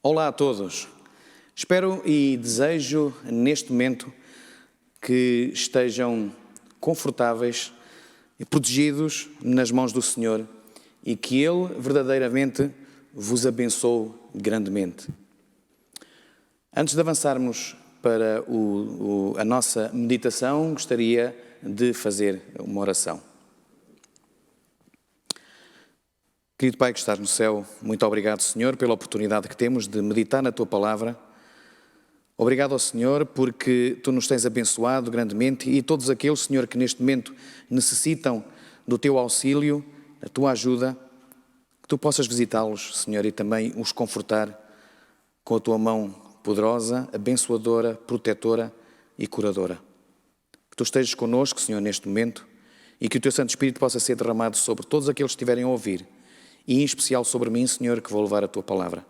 Olá a todos. Espero e desejo neste momento que estejam confortáveis e protegidos nas mãos do Senhor e que Ele verdadeiramente vos abençoe grandemente. Antes de avançarmos para a nossa meditação, gostaria de fazer uma oração. Querido Pai que estás no céu, muito obrigado, Senhor, pela oportunidade que temos de meditar na Tua Palavra. Obrigado ao Senhor porque Tu nos tens abençoado grandemente e todos aqueles, Senhor, que neste momento necessitam do Teu auxílio, da Tua ajuda, que Tu possas visitá-los, Senhor, e também os confortar com a Tua mão poderosa, abençoadora, protetora e curadora. Que Tu estejas connosco, Senhor, neste momento e que o Teu Santo Espírito possa ser derramado sobre todos aqueles que estiverem a ouvir e em especial sobre mim, Senhor, que vou levar a Tua Palavra.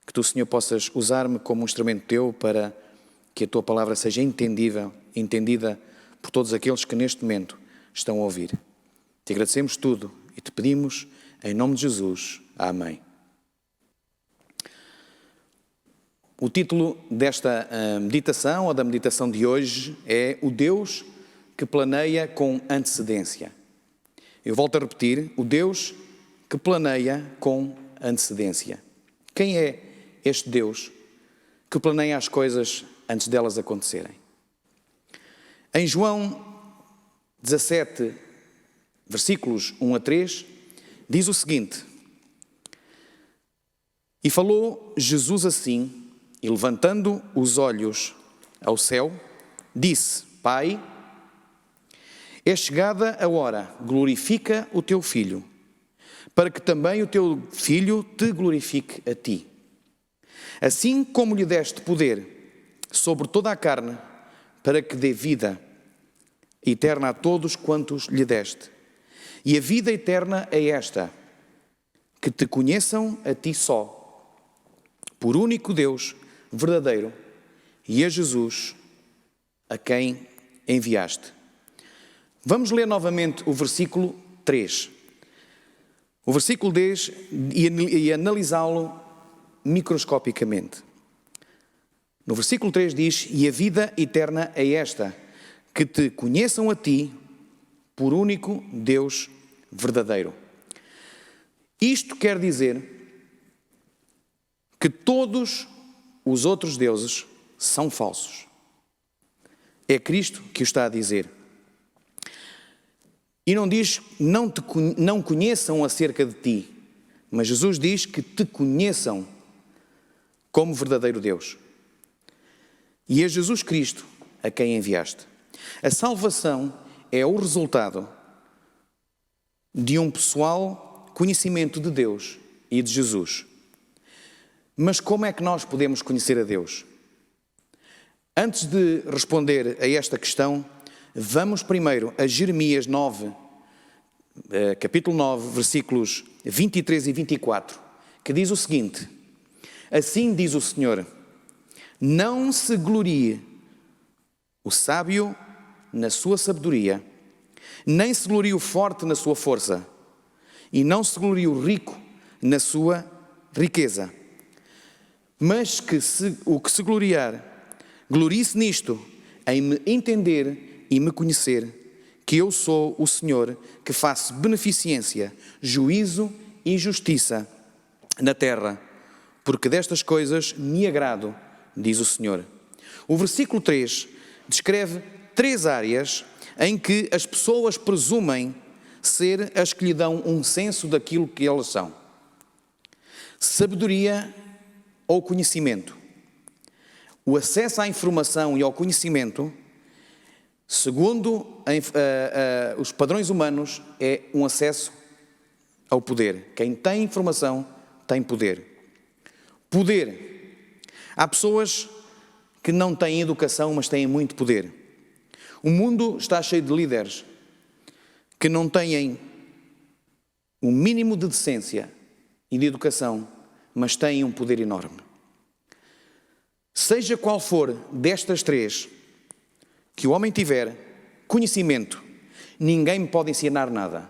Que Tu, Senhor, possas usar-me como um instrumento Teu para que a Tua Palavra seja entendida por todos aqueles que neste momento estão a ouvir. Te agradecemos tudo e Te pedimos em nome de Jesus. Amém. O título desta meditação, ou da meditação de hoje, é O Deus que planeia com antecedência. Eu volto a repetir, o Deus que planeia com antecedência. Quem é este Deus que planeia as coisas antes delas acontecerem? Em João 17, versículos 1 a 3, diz o seguinte: E falou Jesus assim, e levantando os olhos ao céu, disse: Pai, é chegada a hora, glorifica o Teu Filho, para que também o Teu Filho te glorifique a Ti. Assim como lhe deste poder sobre toda a carne, para que dê vida eterna a todos quantos lhe deste. E a vida eterna é esta, que te conheçam a Ti só, por único Deus verdadeiro, e a Jesus, a quem enviaste. Vamos ler novamente o versículo 3. O versículo 10 e analisá-lo microscopicamente. No versículo 3 diz: E a vida eterna é esta, que te conheçam a Ti, por único Deus verdadeiro. Isto quer dizer que todos os outros deuses são falsos. É Cristo que o está a dizer. E não diz, não conheçam acerca de Ti, mas Jesus diz que te conheçam como verdadeiro Deus. E é Jesus Cristo a quem enviaste. A salvação é o resultado de um pessoal conhecimento de Deus e de Jesus. Mas como é que nós podemos conhecer a Deus? Antes de responder a esta questão, vamos primeiro a Jeremias 9, capítulo 9, versículos 23 e 24, que diz o seguinte: Assim diz o Senhor, não se glorie o sábio na sua sabedoria, nem se glorie o forte na sua força, e não se glorie o rico na sua riqueza, mas o que se gloriar, glorie-se nisto, em me entender e me conhecer, que eu sou o Senhor, que faço beneficência, juízo e justiça na terra, porque destas coisas me agrado, diz o Senhor. O versículo 3 descreve 3 áreas em que as pessoas presumem ser as que lhe dão um senso daquilo que elas são: sabedoria ou conhecimento. O acesso à informação e ao conhecimento, segundo os padrões humanos, é um acesso ao poder. Quem tem informação tem poder. Poder. Há pessoas que não têm educação, mas têm muito poder. O mundo está cheio de líderes que não têm o mínimo de decência e de educação, mas têm um poder enorme. Seja qual for destas 3 que o homem tiver, conhecimento, ninguém me pode ensinar nada.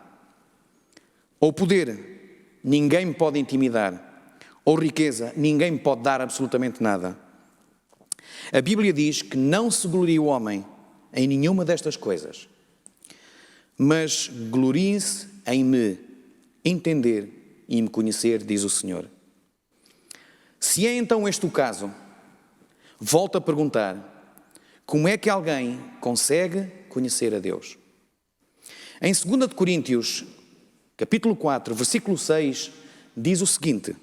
Ou poder, ninguém me pode intimidar. ou riqueza, ninguém me pode dar absolutamente nada. A Bíblia diz que não se glorie o homem em nenhuma destas coisas, mas glorie-se em me entender e me conhecer, diz o Senhor. Se é então este o caso, volto a perguntar, como é que alguém consegue conhecer a Deus? Em 2 Coríntios, capítulo 4, versículo 6, diz o seguinte: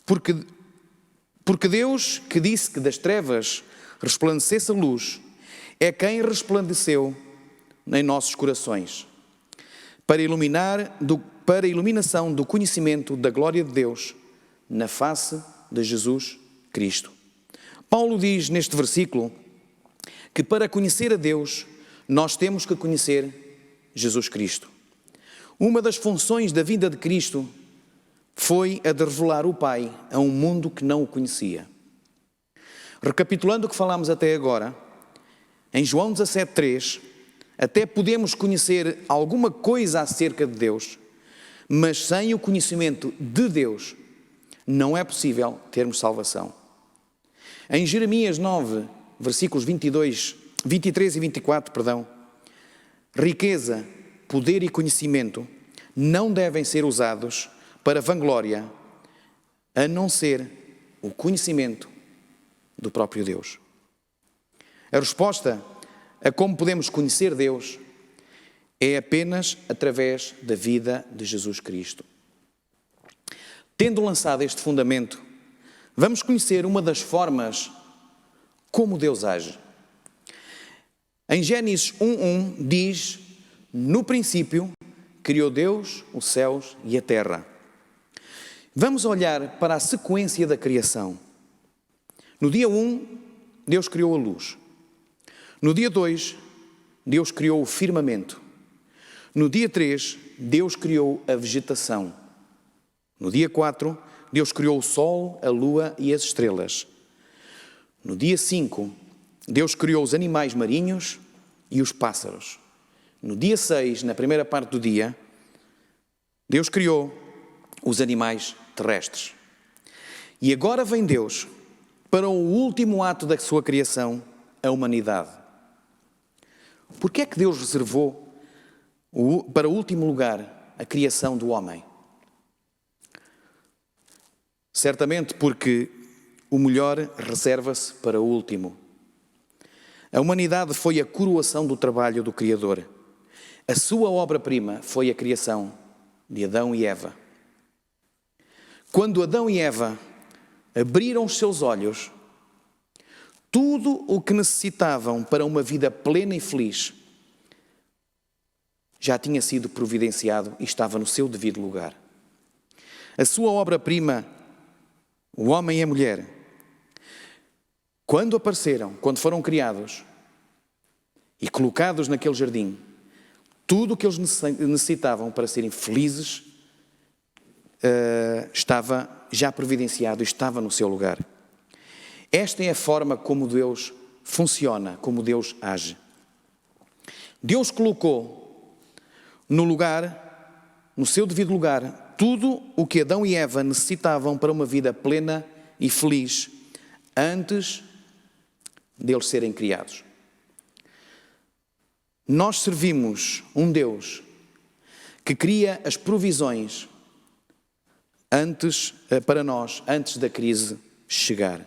Porque Deus, que disse que das trevas resplandecesse a luz, é quem resplandeceu em nossos corações, para a iluminação do conhecimento da glória de Deus na face de Jesus Cristo. Paulo diz neste versículo que para conhecer a Deus, nós temos que conhecer Jesus Cristo. Uma das funções da vinda de Cristo foi a de revelar o Pai a um mundo que não o conhecia. Recapitulando o que falámos até agora, em João 17,3, até podemos conhecer alguma coisa acerca de Deus, mas sem o conhecimento de Deus, não é possível termos salvação. Em Jeremias 9, versículos 23 e 24, riqueza, poder e conhecimento não devem ser usados para vanglória, a não ser o conhecimento do próprio Deus. A resposta a como podemos conhecer Deus é apenas através da vida de Jesus Cristo. Tendo lançado este fundamento, vamos conhecer uma das formas como Deus age. Em Gênesis 1:1 diz: no princípio criou Deus os céus e a terra. Vamos olhar para a sequência da criação. No dia 1, Deus criou a luz. No dia 2, Deus criou o firmamento. No dia 3, Deus criou a vegetação. No dia 4, Deus criou o sol, a lua e as estrelas. No dia 5, Deus criou os animais marinhos e os pássaros. No dia 6, na primeira parte do dia, Deus criou os animais terrestres. E agora vem Deus para o último ato da sua criação, a humanidade. Por que é que Deus reservou para o último lugar a criação do homem? Certamente porque o melhor reserva-se para o último. A humanidade foi a coroação do trabalho do Criador. A sua obra-prima foi a criação de Adão e Eva. Quando Adão e Eva abriram os seus olhos, tudo o que necessitavam para uma vida plena e feliz já tinha sido providenciado e estava no seu devido lugar. A sua obra-prima, o homem e a mulher, quando apareceram, quando foram criados e colocados naquele jardim, tudo o que eles necessitavam para serem felizes estava já providenciado, estava no seu lugar. Esta é a forma como Deus funciona, como Deus age. Deus colocou no lugar, no seu devido lugar, tudo o que Adão e Eva necessitavam para uma vida plena e feliz antes deles serem criados. Nós servimos um Deus que cria as provisões para nós, antes da crise chegar.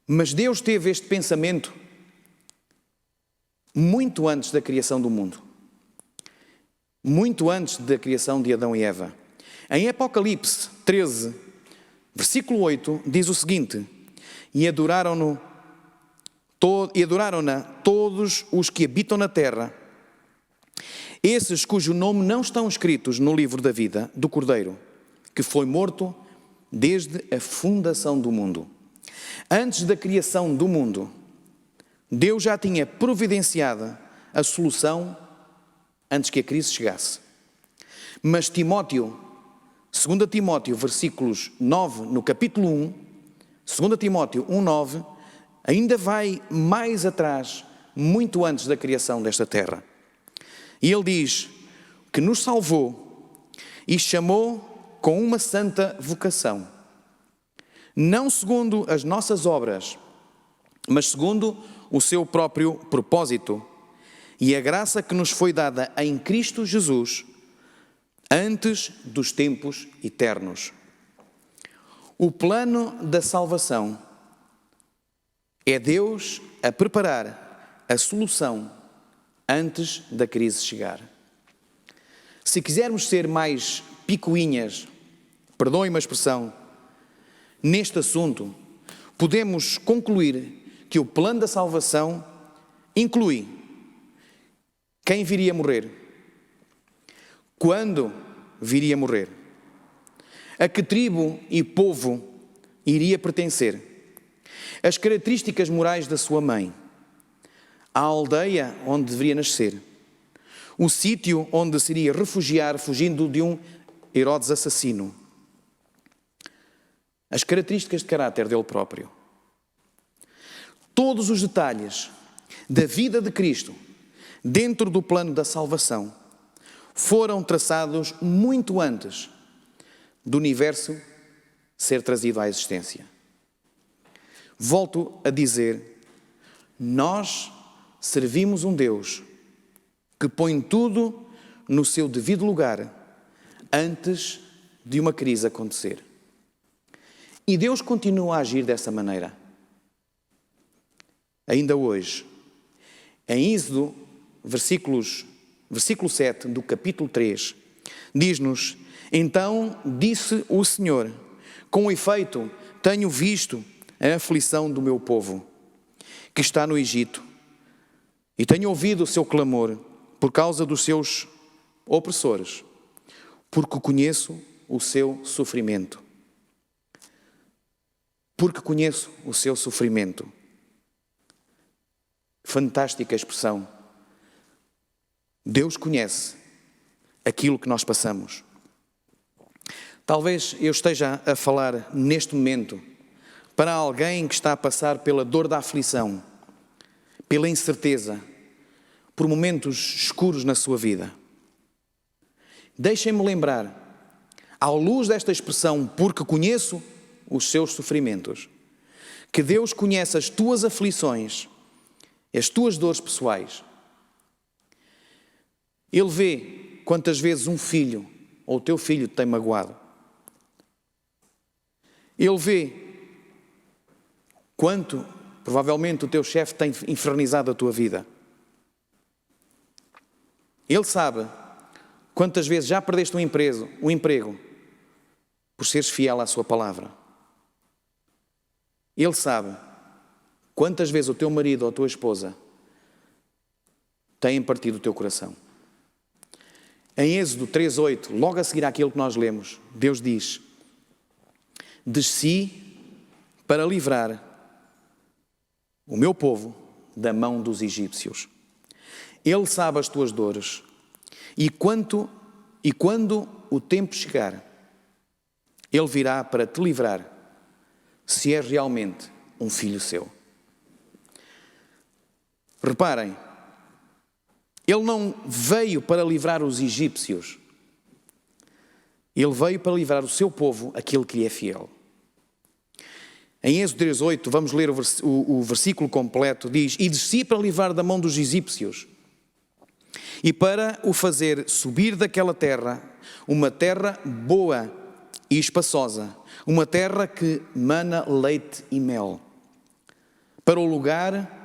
Mas Deus teve este pensamento muito antes da criação do mundo. Muito antes da criação de Adão e Eva. Em Apocalipse 13, versículo 8, diz o seguinte: E adoraram-na todos os que habitam na terra, esses cujo nome não estão escritos no livro da vida do Cordeiro, que foi morto desde a fundação do mundo. Antes da criação do mundo, Deus já tinha providenciado a solução antes que a crise chegasse. Mas Timóteo, 2 Timóteo, versículos 9, no capítulo 1, 2 Timóteo 1:9, ainda vai mais atrás, muito antes da criação desta terra. E ele diz que nos salvou e chamou com uma santa vocação, não segundo as nossas obras, mas segundo o seu próprio propósito e a graça que nos foi dada em Cristo Jesus antes dos tempos eternos. O plano da salvação é Deus a preparar a solução antes da crise chegar. Se quisermos ser mais picuinhas, perdoem-me a expressão, neste assunto, podemos concluir que o plano da salvação inclui quem viria a morrer, quando viria a morrer, a que tribo e povo iria pertencer, as características morais da sua mãe, a aldeia onde deveria nascer, o sítio onde se iria refugiar fugindo de um Herodes assassino, as características de caráter dele próprio. Todos os detalhes da vida de Cristo dentro do plano da salvação foram traçados muito antes do universo ser trazido à existência. Volto a dizer, nós servimos um Deus que põe tudo no seu devido lugar antes de uma crise acontecer. E Deus continua a agir dessa maneira. Ainda hoje, em Êxodo, versículo 7 do capítulo 3, diz-nos: então disse o Senhor, com efeito tenho visto a aflição do meu povo, que está no Egito, e tenho ouvido o seu clamor por causa dos seus opressores, porque conheço o seu sofrimento. Porque conheço o seu sofrimento. Fantástica expressão. Deus conhece aquilo que nós passamos. Talvez eu esteja a falar neste momento para alguém que está a passar pela dor da aflição, pela incerteza, por momentos escuros na sua vida. Deixem-me lembrar, à luz desta expressão, porque conheço os seus sofrimentos, que Deus conhece as tuas aflições, as tuas dores pessoais. Ele vê quantas vezes um filho ou o teu filho te tem magoado. Ele vê quanto, provavelmente, o teu chefe tem infernizado a tua vida. Ele sabe quantas vezes já perdeste um emprego por seres fiel à sua palavra. Ele sabe quantas vezes o teu marido ou a tua esposa têm partido o teu coração. Em Êxodo 3:8, logo a seguir àquilo que nós lemos, Deus diz: desci para livrar o meu povo da mão dos egípcios. Ele sabe as tuas dores e quando o tempo chegar, Ele virá para te livrar, se és realmente um filho seu. Reparem, Ele não veio para livrar os egípcios. Ele veio para livrar o seu povo, aquele que lhe é fiel. Em Êxodo 3:8, vamos ler o versículo completo, diz: e desci para livrar da mão dos egípcios e para o fazer subir daquela terra, uma terra boa e espaçosa, uma terra que mana leite e mel, para o lugar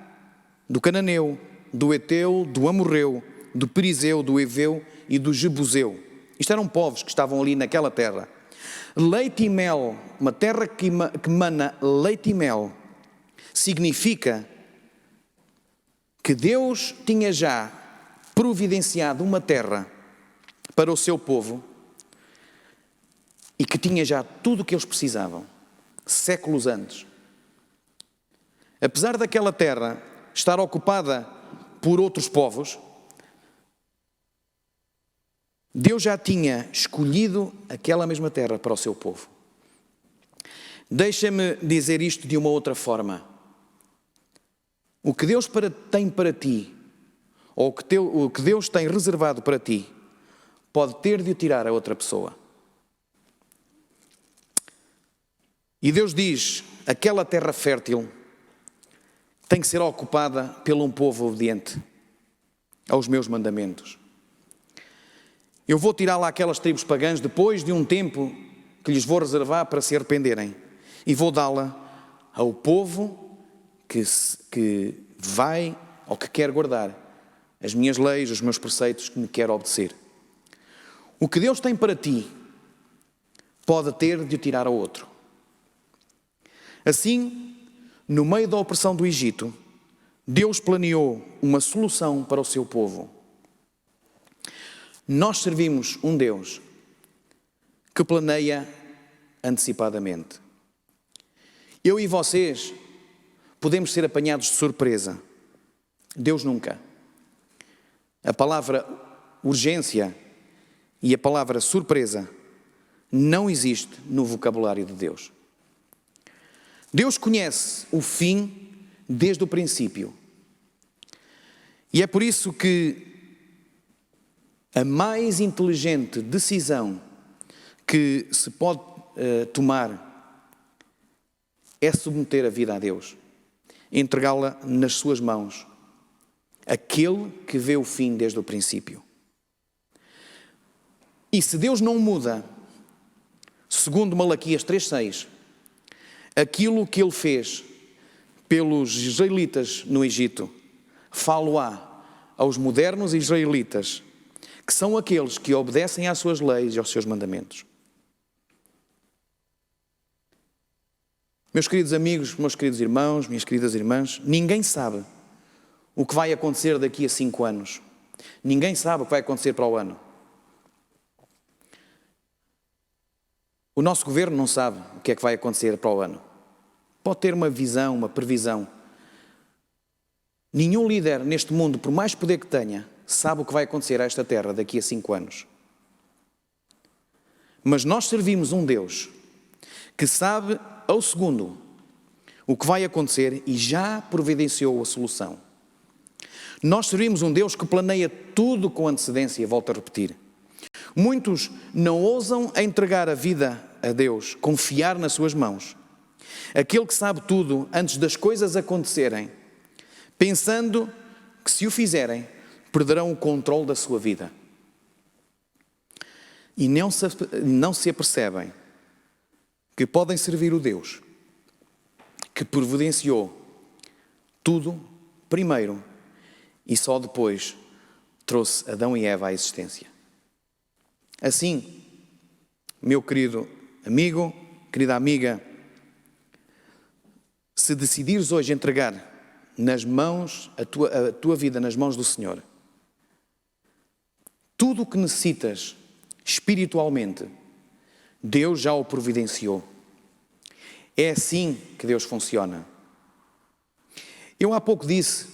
do cananeu, do Eteu, do Amorreu, do Perizeu, do Eveu e do Jebuseu. Isto eram povos que estavam ali naquela terra. Leite e mel, uma terra que mana leite e mel, significa que Deus tinha já providenciado uma terra para o seu povo e que tinha já tudo o que eles precisavam, séculos antes. Apesar daquela terra estar ocupada por outros povos, Deus já tinha escolhido aquela mesma terra para o seu povo. Deixa-me dizer isto de uma outra forma. O que Deus tem para ti, ou o que Deus tem reservado para ti, pode ter de o tirar a outra pessoa. E Deus diz, aquela terra fértil tem que ser ocupada por um povo obediente aos meus mandamentos. Eu vou tirar lá aquelas tribos pagãs depois de um tempo que lhes vou reservar para se arrependerem. E vou dá-la ao povo que vai ou que quer guardar as minhas leis, os meus preceitos, que me quer obedecer. O que Deus tem para ti pode ter de o tirar ao outro. Assim, no meio da opressão do Egito, Deus planeou uma solução para o seu povo. Nós servimos um Deus que planeia antecipadamente. Eu e vocês podemos ser apanhados de surpresa. Deus nunca. A palavra urgência e a palavra surpresa não existe no vocabulário de Deus. Deus conhece o fim desde o princípio. E é por isso que a mais inteligente decisão que se pode tomar é submeter a vida a Deus, entregá-la nas suas mãos, aquele que vê o fim desde o princípio. E se Deus não muda, segundo Malaquias 3:6, aquilo que ele fez pelos israelitas no Egito, falo-á aos modernos israelitas, que são aqueles que obedecem às suas leis e aos seus mandamentos. Meus queridos amigos, meus queridos irmãos, minhas queridas irmãs, ninguém sabe o que vai acontecer daqui a 5 anos. Ninguém sabe o que vai acontecer para o ano. O nosso governo não sabe o que é que vai acontecer para o ano. Pode ter uma visão, uma previsão. Nenhum líder neste mundo, por mais poder que tenha, sabe o que vai acontecer a esta terra daqui a 5 anos. Mas nós servimos um Deus que sabe ao segundo o que vai acontecer e já providenciou a solução. Nós servimos um Deus que planeia tudo com antecedência, volto a repetir. Muitos não ousam entregar a vida a Deus, confiar nas suas mãos. Aquele que sabe tudo antes das coisas acontecerem, pensando que se o fizerem, perderão o controle da sua vida. E não se apercebem que podem servir o Deus que providenciou tudo primeiro e só depois trouxe Adão e Eva à existência. Assim, meu querido amigo, querida amiga, se decidires hoje entregar nas mãos, a tua vida nas mãos do Senhor, tudo o que necessitas espiritualmente, Deus já o providenciou. É assim que Deus funciona. Eu há pouco disse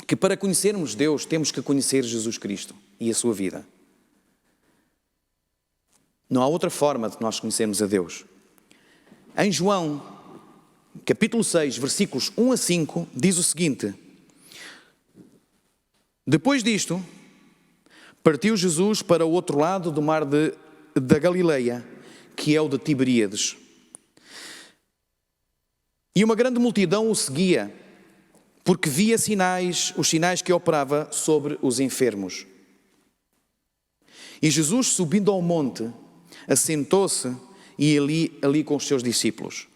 que para conhecermos Deus temos que conhecer Jesus Cristo e a sua vida. Não há outra forma de nós conhecermos a Deus. Em João, capítulo 6, versículos 1 a 5, diz o seguinte: depois disto, partiu Jesus para o outro lado do mar da Galileia, que é o de Tiberíades. E uma grande multidão o seguia, porque via os sinais que operava sobre os enfermos. E Jesus, subindo ao monte, assentou-se e ali com os seus discípulos.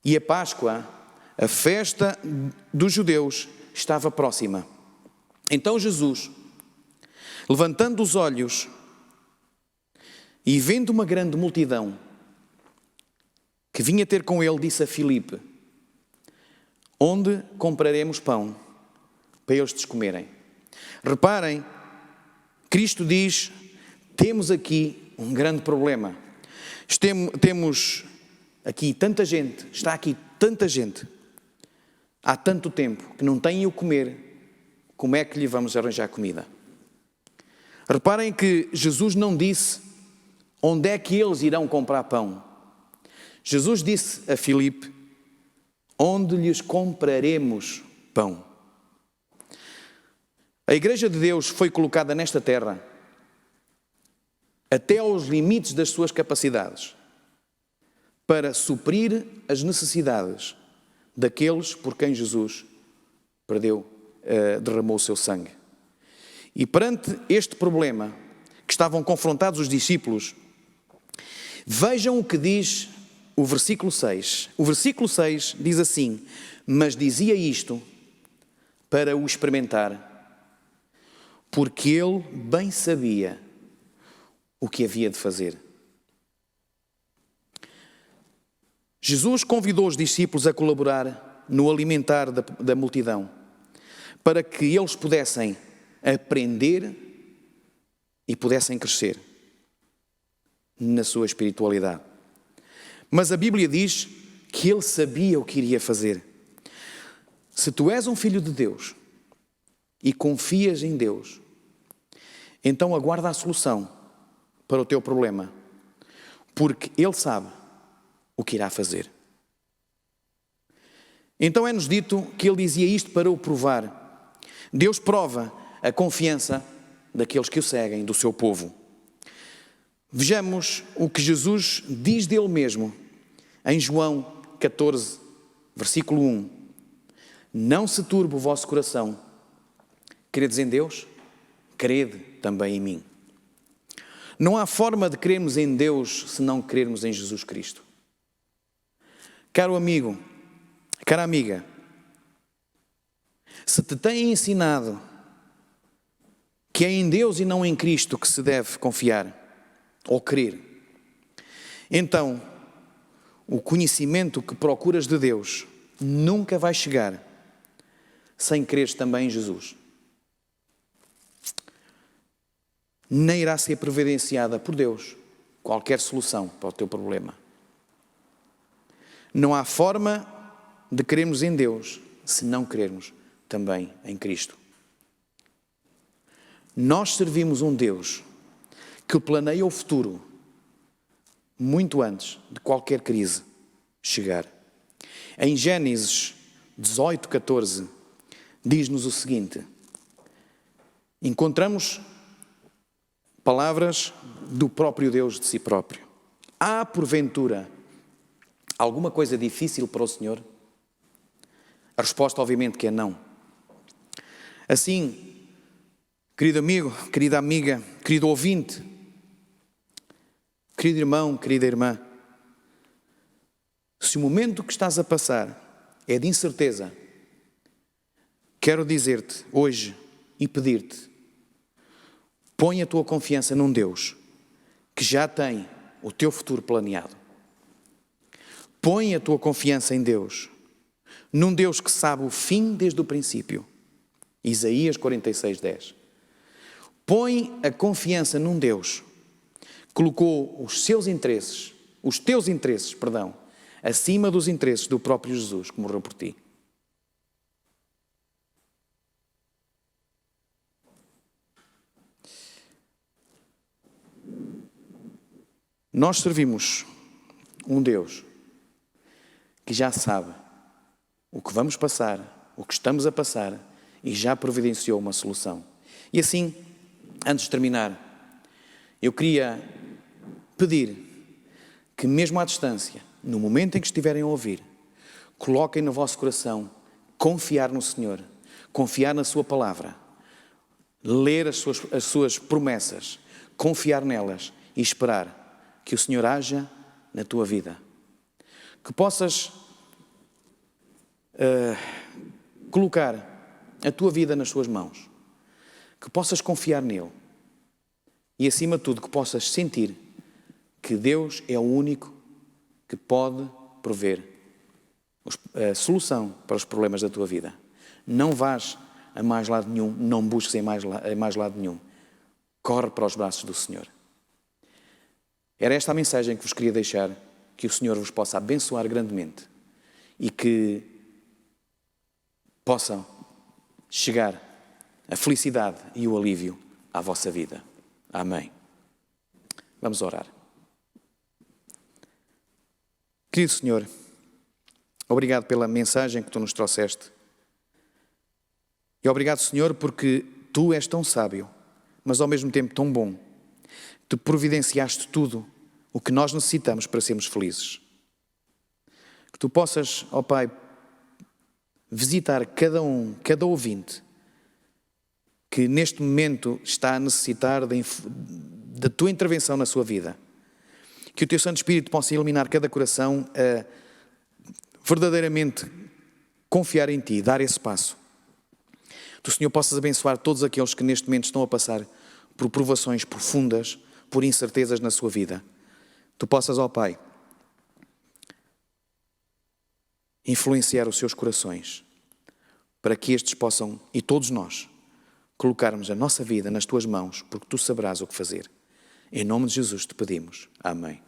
E a Páscoa, a festa dos judeus, estava próxima. Então Jesus, levantando os olhos e vendo uma grande multidão que vinha ter com ele, disse a Filipe: onde compraremos pão para estes comerem? Reparem, Cristo diz: temos aqui um grande problema. Temos aqui tanta gente, está aqui tanta gente, há tanto tempo que não têm o comer, como é que lhe vamos arranjar comida? Reparem que Jesus não disse onde é que eles irão comprar pão. Jesus disse a Filipe: onde lhes compraremos pão? A Igreja de Deus foi colocada nesta terra até aos limites das suas capacidades, para suprir as necessidades daqueles por quem Jesus derramou o seu sangue. E perante este problema que estavam confrontados os discípulos, vejam o que diz o versículo 6. O versículo 6 diz assim: mas dizia isto para o experimentar, porque ele bem sabia o que havia de fazer. Jesus convidou os discípulos a colaborar no alimentar da multidão, para que eles pudessem aprender e pudessem crescer na sua espiritualidade. Mas a Bíblia diz que ele sabia o que iria fazer. Se tu és um filho de Deus e confias em Deus, então aguarda a solução para o teu problema, porque ele sabe o que irá fazer. Então é-nos dito que ele dizia isto para o provar. Deus prova a confiança daqueles que o seguem, do seu povo. Vejamos o que Jesus diz dele mesmo em João 14, versículo 1. Não se turbe o vosso coração. Credes em Deus? Crede também em mim. Não há forma de crermos em Deus se não crermos em Jesus Cristo. Caro amigo, cara amiga, se te têm ensinado que é em Deus e não em Cristo que se deve confiar ou crer, então o conhecimento que procuras de Deus nunca vai chegar sem creres também em Jesus. Nem irá ser providenciada por Deus qualquer solução para o teu problema. Não há forma de crermos em Deus se não crermos também em Cristo. Nós servimos um Deus que planeia o futuro muito antes de qualquer crise chegar. Em Gênesis 18, 14, diz-nos o seguinte: encontramos palavras do próprio Deus de si próprio. Há, porventura, alguma coisa difícil para o Senhor? A resposta, obviamente, que é não. Assim, querido amigo, querida amiga, querido ouvinte, querido irmão, querida irmã, se o momento que estás a passar é de incerteza, quero dizer-te hoje e pedir-te: põe a tua confiança num Deus que já tem o teu futuro planeado. Põe a tua confiança em Deus, num Deus que sabe o fim desde o princípio. Isaías 46, 10. Põe a confiança num Deus que colocou os teus interesses, acima dos interesses do próprio Jesus que morreu por ti. Nós servimos um Deus que já sabe o que vamos passar, o que estamos a passar, e já providenciou uma solução. E assim, antes de terminar, eu queria pedir que mesmo à distância, no momento em que estiverem a ouvir, coloquem no vosso coração confiar no Senhor, confiar na sua palavra, ler as suas promessas, confiar nelas e esperar que o Senhor haja na tua vida. Que possas colocar a tua vida nas suas mãos, que possas confiar nele e, acima de tudo, que possas sentir que Deus é o único que pode prover a solução para os problemas da tua vida. Não vás a mais lado nenhum, não busques em mais lado nenhum. Corre para os braços do Senhor. Era esta a mensagem que vos queria deixar, que o Senhor vos possa abençoar grandemente e que possam chegar a felicidade e o alívio à vossa vida. Amém. Vamos orar. Querido Senhor, obrigado pela mensagem que Tu nos trouxeste. E obrigado, Senhor, porque Tu és tão sábio, mas ao mesmo tempo tão bom. Tu providenciaste tudo o que nós necessitamos para sermos felizes. Que tu possas, ó Pai, visitar cada ouvinte que neste momento está a necessitar da tua intervenção na sua vida. Que o teu Santo Espírito possa iluminar cada coração a verdadeiramente confiar em Ti, dar esse passo. Tu, Senhor, possas abençoar todos aqueles que neste momento estão a passar por provações profundas, por incertezas na sua vida. Tu possas, ó Pai, influenciar os seus corações, para que estes possam, e todos nós, colocarmos a nossa vida nas Tuas mãos, porque Tu saberás o que fazer. Em nome de Jesus te pedimos. Amém.